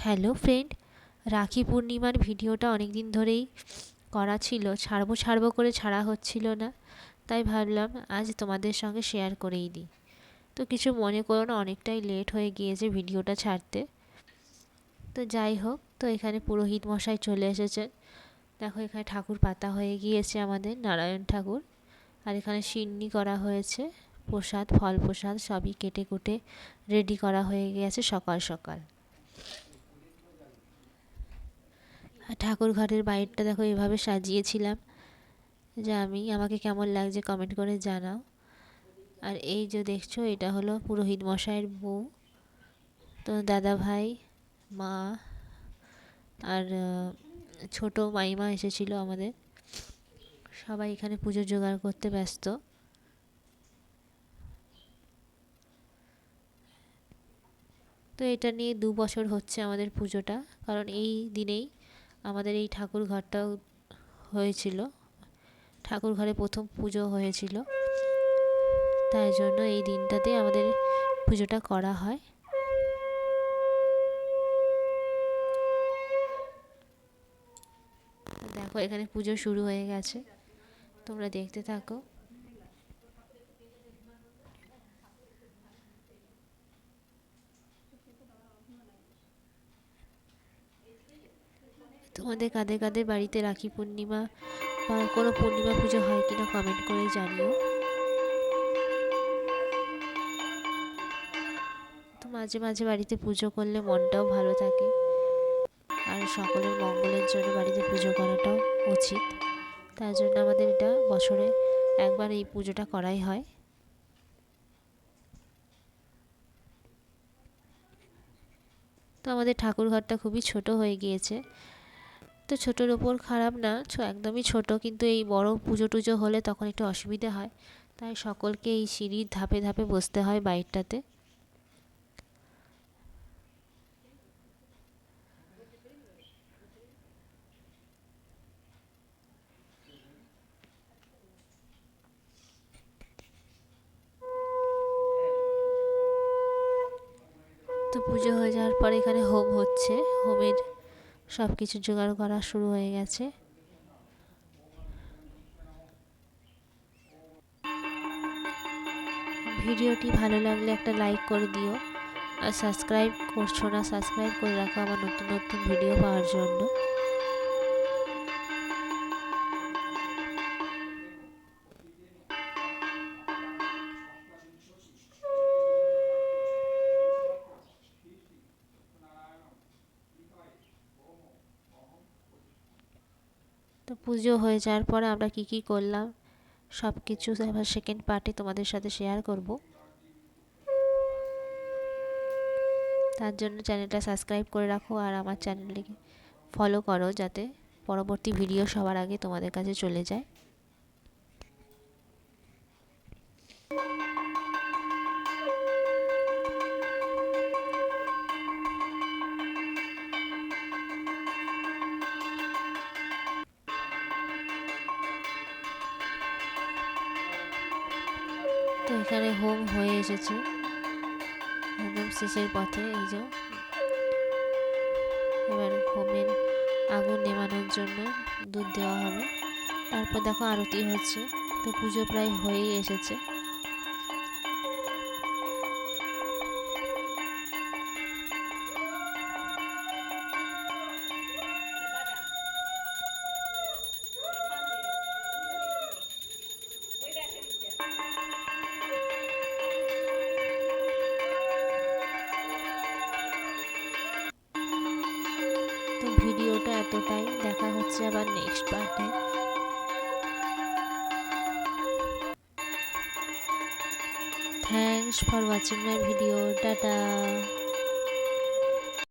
Hello friend, রাখি পূর্ণিমার ভিডিওটা অনেক দিন ধরেই করা ছিল, ছাড়বো করে ছাড়া হচ্ছিল না, তাই ভাবলাম আজ তোমাদের সঙ্গে শেয়ার করেই দিই। তো কিছু মনে করো না, অনেকটাই লেট হয়ে গিয়েছে ভিডিওটা ছাড়তে। তো যাই হোক, তো এখানে পুরোহিত মশাই চলে এসেছে। দেখো এখানে ঠাকুর পাতা হয়ে গিয়েছে আমাদের নারায়ণ ঠাকুর, আর এখানে সিন্নি করা হয়েছে, প্রসাদ ফল প্রসাদ সবই কেটে কুটে রেডি করা হয়ে গিয়েছে সকাল সকাল। ঠাকুর ঘরের বাইরেটা দেখো এভাবে সাজিয়েছিলাম, যে আমাকে কেমন লাগছে কমেন্ট করে জানাও। আর এই যে দেখছো, এটা হলো পুরোহিত মশাইয়ের বউ, তো দাদা ভাই, মা আর ছোট মাইমা এসেছিল আমাদের। সবাই এখানে পুজো জোগাড় করতে ব্যস্ত। তো এটা নিয়ে 2 বছর হচ্ছে আমাদের পুজোটা, কারণ এই দিনেই আমাদের এই ঠাকুর ঘরটাও হয়েছিল, ঠাকুর ঘরে প্রথম পুজো হয়েছিল, তাই জন্য এই দিনটাতে আমাদের পুজোটা করা হয়। দেখো এখানে পুজো শুরু হয়ে গেছে, তোমরা দেখতে থাকো। তোমাদের কাদের কাদের বাড়িতে রাখি পূর্ণিমা বা কোনো পূর্ণিমা পুজো হয় কিনা কমেন্ট করে জানিও। তো মাঝে মাঝে বাড়িতে পুজো করলে মনটাও ভালো থাকে, আর সকলের মঙ্গলের জন্য বাড়িতে পুজো করাটাও উচিত। তার জন্য আমাদের এটা বছরে একবার এই পুজোটা করাই হয়। তো আমাদের ঠাকুর ঘরটা খুবই ছোট হয়ে গিয়েছে, তো ছোটোর ওপর খারাপ না, একদমই ছোট, কিন্তু এই বড় পুজো টুজো হলে তখন একটু অসুবিধা হয়, তাই সকলকে এই সিঁড়ির ধাপে ধাপে বসতে হয় বাইরটাতে। তো পুজো হয়ে যাওয়ার পরে এখানে হোম হচ্ছে, হোমের সব কিছু জোগাড় করা শুরু হয়ে গেছে। ভিডিওটি ভালো লাগলে একটা লাইক করে দিও, আর সাবস্ক্রাইব করছো না সাবস্ক্রাইব করে রাখো আমার নতুন নতুন ভিডিও পাওয়ার জন্য। তো পুজো হয়ে যাওয়ার পরে আমরা কি কি করলাম সব কিছু আবার সেকেন্ড পার্টে তোমাদের সাথে শেয়ার করব। তার জন্য চ্যানেলটা সাবস্ক্রাইব করে রাখো, আর আমার চ্যানেলটিকে ফলো করো, যাতে পরবর্তী ভিডিও সবার আগে তোমাদের কাছে চলে যায়। তো এখানে হোম হয়ে এসেছে, হোম শেষের পথে। এই যে এবার হোমের আগুন নেভানোর জন্য দুধ দেওয়া হবে, তারপর দেখো আরতি হচ্ছে। তো পুজো প্রায় হয়েই এসেছে। তো ভিডিওটা এতটাই, দেখা হচ্ছে আবার নেক্সট পার্টে। Thanks for watching my video, tata.